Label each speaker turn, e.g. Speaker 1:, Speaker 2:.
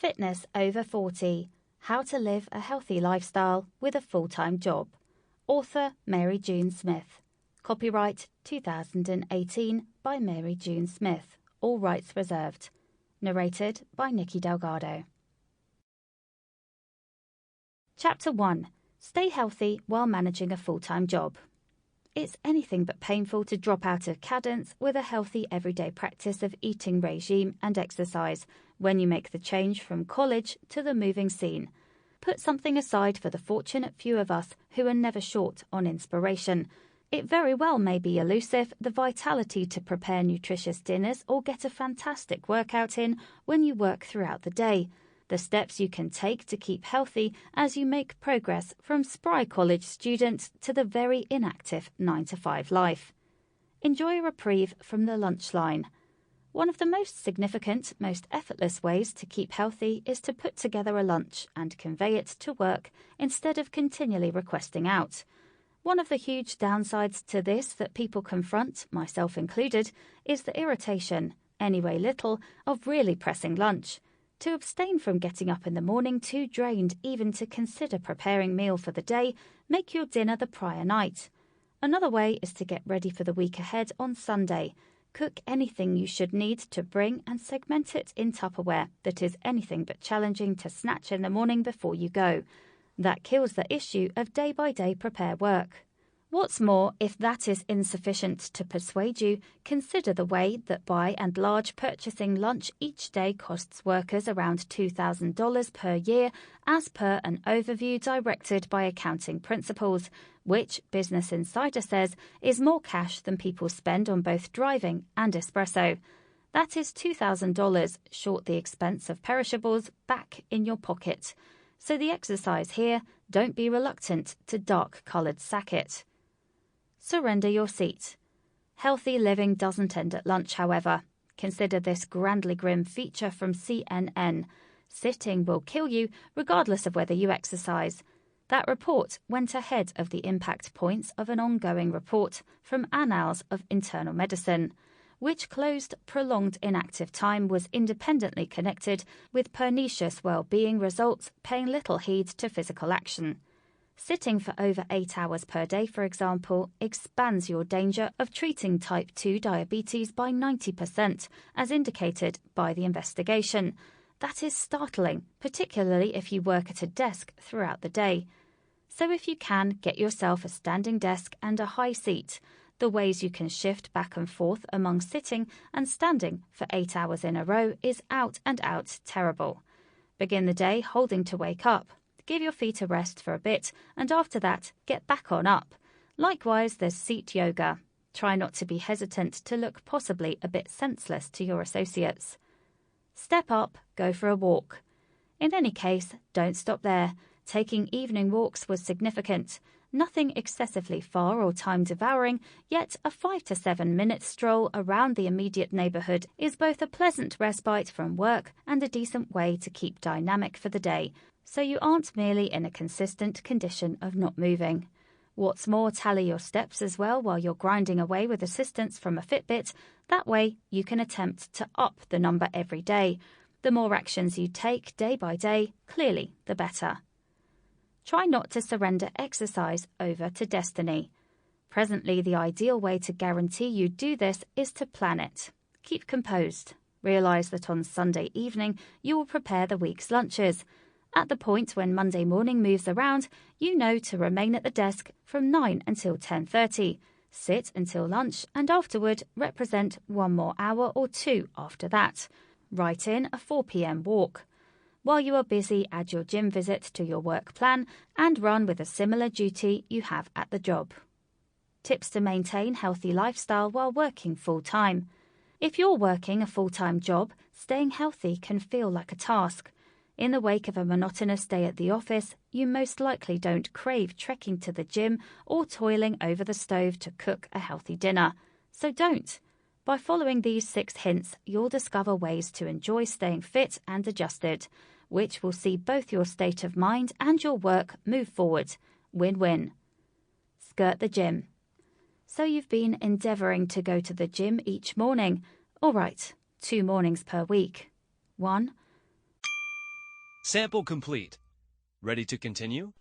Speaker 1: Fitness over 40. How to live a healthy lifestyle with a full-time job. Author Mary June Smith. Copyright 2018 by Mary June Smith. All rights reserved. Narrated by Nikki Delgado. Chapter 1. Stay healthy while managing a full-time job. It's anything but painful to drop out of cadence with a healthy everyday practice of eating regime and exercise when you make the change from college to the moving scene. Put something aside for the fortunate few of us who are never short on inspiration. It very well may be elusive, the vitality to prepare nutritious dinners or get a fantastic workout in when you work throughout the day. The steps you can take to keep healthy as you make progress from spry college student to the very inactive 9-to-5 life. Enjoy a reprieve from the lunch line. One of the most significant, most effortless ways to keep healthy is to put together a lunch and convey it to work instead of continually requesting out. One of the huge downsides to this that people confront, myself included, is the irritation, anyway little, of really pressing lunch. To abstain from getting up in the morning too drained even to consider preparing meal for the day, make your dinner the prior night. Another way is to get ready for the week ahead on Sunday. Cook anything you should need to bring and segment it in Tupperware that is anything but challenging to snatch in the morning before you go. That kills the issue of day-by-day prepare work. What's more, if that is insufficient to persuade you, consider the way that by and large purchasing lunch each day costs workers around $2,000 per year as per an overview directed by accounting principles, which, Business Insider says, is more cash than people spend on both driving and espresso. That is $2,000 short the expense of perishables back in your pocket. So the exercise here, don't be reluctant to dark-coloured sack it. Surrender your seat. Healthy living doesn't end at lunch, however. Consider this grandly grim feature from CNN. Sitting will kill you regardless of whether you exercise. That report went ahead of the impact points of an ongoing report from Annals of Internal Medicine, which closed prolonged inactive time was independently connected with pernicious well-being results paying little heed to physical action. Sitting for over 8 hours per day, for example, expands your danger of treating type 2 diabetes by 90%, as indicated by the investigation. That is startling, particularly if you work at a desk throughout the day. So if you can, get yourself a standing desk and a high seat. The ways you can shift back and forth among sitting and standing for 8 hours in a row is out and out terrible. Begin the day holding to wake up. Give your feet a rest for a bit, and after that, get back on up. Likewise, there's seat yoga. Try not to be hesitant to look possibly a bit senseless to your associates. Step up, go for a walk. In any case, don't stop there. Taking evening walks was significant. Nothing excessively far or time-devouring, yet a 5 to 7 minute stroll around the immediate neighbourhood is both a pleasant respite from work and a decent way to keep dynamic for the day, so you aren't merely in a consistent condition of not moving. What's more, tally your steps as well while you're grinding away with assistance from a Fitbit. That way, you can attempt to up the number every day. The more actions you take day by day, clearly the better. Try not to surrender exercise over to destiny. Presently, the ideal way to guarantee you do this is to plan it. Keep composed. Realise that on Sunday evening, you will prepare the week's lunches. At the point when Monday morning moves around, you know to remain at the desk from 9 until 10:30, sit until lunch, and afterward represent 1 more hour or 2 after that. Write in a 4 p.m. walk. While you are busy, add your gym visit to your work plan and run with a similar duty you have at the job. Tips to maintain healthy lifestyle while working full-time. If you're working a full-time job, staying healthy can feel like a task. In the wake of a monotonous day at the office, you most likely don't crave trekking to the gym or toiling over the stove to cook a healthy dinner. So don't. By following these 6 hints, you'll discover ways to enjoy staying fit and adjusted, which will see both your state of mind and your work move forward. Win-win. Skirt the gym. So you've been endeavouring to go to the gym each morning. All right, 2 mornings per week. 1.
Speaker 2: Sample complete. Ready to continue?